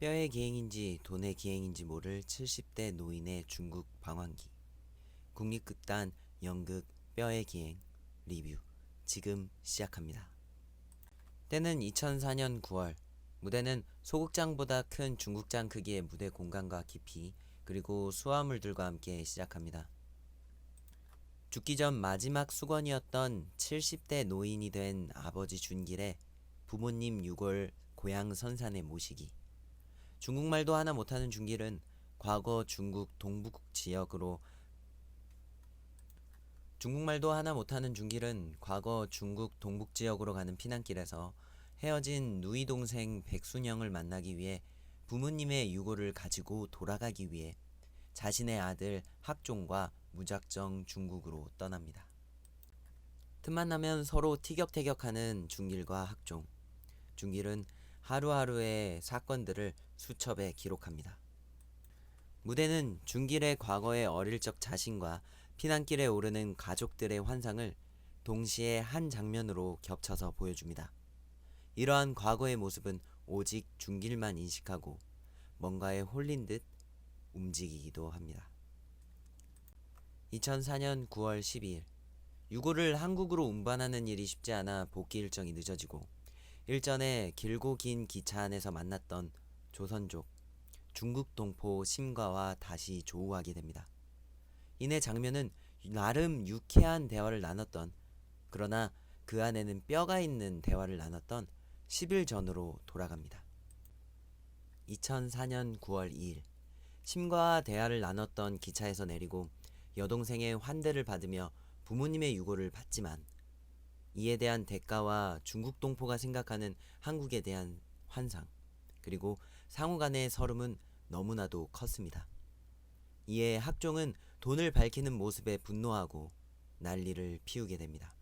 뼈의 기행인지 돈의 기행인지 모를 70대 노인의 중국 방황기. 국립극단 연극 뼈의 기행 리뷰 지금 시작합니다. 때는 2004년 9월. 무대는 소극장보다 큰 중국장 크기의 무대 공간과 깊이 그리고 수화물들과 함께 시작합니다. 죽기 전 마지막 수건이었던 70대 노인이 된 아버지 준길의 부모님 유골 고향 선산에 모시기. 중국말도 하나 못하는 준길은 과거 중국 동북 지역으로 가는 피난길에서 헤어진 누이 동생 백순영을 만나기 위해 부모님의 유골을 가지고 돌아가기 위해 자신의 아들 학종과 무작정 중국으로 떠납니다. 틈만 나면 서로 티격태격하는 준길과 학종. 준길은 하루하루의 사건들을 수첩에 기록합니다. 무대는 준길의 과거의 어릴 적 자신과 피난길에 오르는 가족들의 환상을 동시에 한 장면으로 겹쳐서 보여줍니다. 이러한 과거의 모습은 오직 준길만 인식하고 뭔가에 홀린 듯 움직이기도 합니다. 2004년 9월 12일. 유골을 한국으로 운반하는 일이 쉽지 않아 복귀 일정이 늦어지고 일전에 길고 긴 기차 안에서 만났던 조선족 중국 동포 심과와 다시 조우하게 됩니다. 이내 장면은 나름 유쾌한 대화를 나눴던, 그러나 그 안에는 뼈가 있는 대화를 나눴던 10일 전으로 돌아갑니다. 2004년 9월 2일. 심과 대화를 나눴던 기차에서 내리고 여동생의 환대를 받으며 부모님의 유골을 받지만 이에 대한 대가와 중국 동포가 생각하는 한국에 대한 환상, 그리고 상호 간의 서름은 너무나도 컸습니다. 이에 학종은 돈을 밝히는 모습에 분노하고 난리를 피우게 됩니다.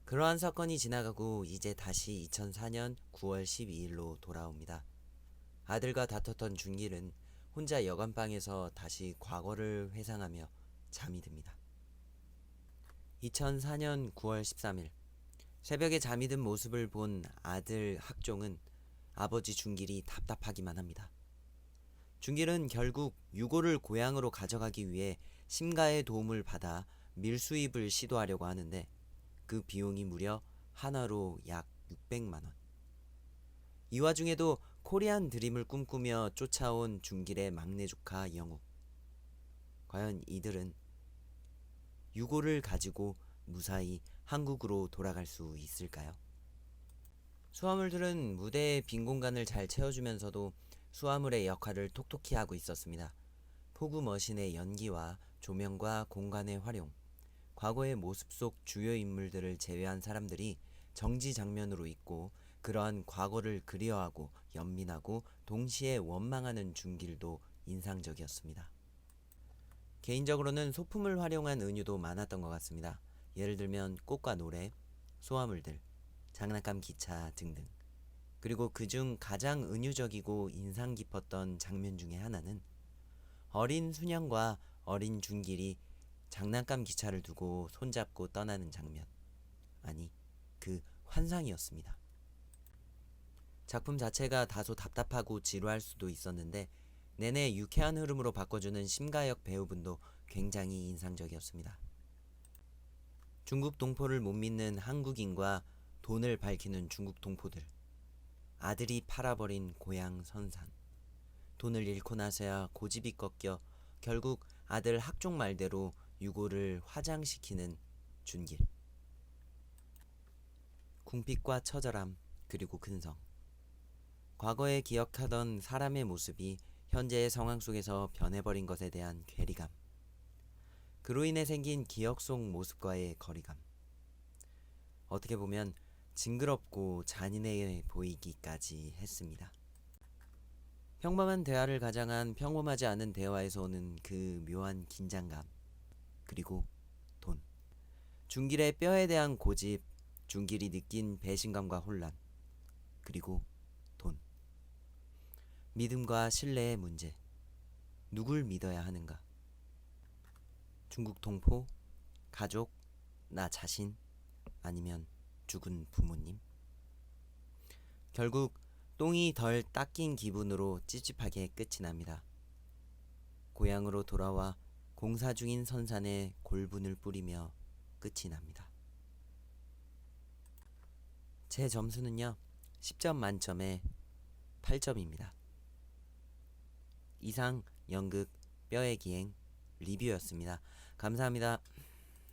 그러한 사건이 지나가고 이제 다시 2004년 9월 12일로 돌아옵니다. 아들과 다퉜던 준길은 혼자 여관방에서 다시 과거를 회상하며 잠이 듭니다. 2004년 9월 13일. 새벽에 잠이 든 모습을 본 아들 학종은 아버지 준길이 답답하기만 합니다. 준길은 결국 유골을 고향으로 가져가기 위해 심가의 도움을 받아 밀수입을 시도하려고 하는데 그 비용이 무려 하나로 약 600만 원. 이 와중에도 코리안 드림을 꿈꾸며 쫓아온 준길의 막내 조카 영욱. 과연 이들은 유골을 가지고 무사히 한국으로 돌아갈 수 있을까요? 수화물들은 무대의 빈 공간을 잘 채워주면서도 수화물의 역할을 톡톡히 하고 있었습니다. 포구 머신의 연기와 조명과 공간의 활용, 과거의 모습 속 주요 인물들을 제외한 사람들이 정지 장면으로 있고 그러한 과거를 그리워하고 연민하고 동시에 원망하는 준길도 인상적이었습니다. 개인적으로는 소품을 활용한 은유도 많았던 것 같습니다. 예를 들면 꽃과 노래, 소화물들, 장난감 기차 등등. 그리고 그중 가장 은유적이고 인상 깊었던 장면 중에 하나는 어린 순영과 어린 준길이 장난감 기차를 두고 손잡고 떠나는 장면. 아니, 그 환상이었습니다. 작품 자체가 다소 답답하고 지루할 수도 있었는데 내내 유쾌한 흐름으로 바꿔주는 심가역 배우분도 굉장히 인상적이었습니다. 중국 동포를 못 믿는 한국인과 돈을 밝히는 중국 동포들. 아들이 팔아버린 고향 선산. 돈을 잃고 나서야 고집이 꺾여 결국 아들 학종 말대로 유골을 화장시키는 준길. 궁핍과 처절함, 그리고 근성. 과거에 기억하던 사람의 모습이 현재의 상황 속에서 변해버린 것에 대한 괴리감. 그로 인해 생긴 기억 속 모습과의 거리감. 어떻게 보면 징그럽고 잔인해 보이기까지 했습니다. 평범한 대화를 가장한 평범하지 않은 대화에서 오는 그 묘한 긴장감. 그리고 돈. 준길의 뼈에 대한 고집, 준길이 느낀 배신감과 혼란. 그리고 돈. 믿음과 신뢰의 문제. 누굴 믿어야 하는가? 중국 동포, 가족, 나 자신, 아니면 죽은 부모님? 결국 똥이 덜 닦인 기분으로 찝찝하게 끝이 납니다. 고향으로 돌아와 공사 중인 선산에 골분을 뿌리며 끝이 납니다. 제 점수는요, 10점 만점에 8점입니다. 이상 연극 뼈의 기행 리뷰였습니다. 감사합니다.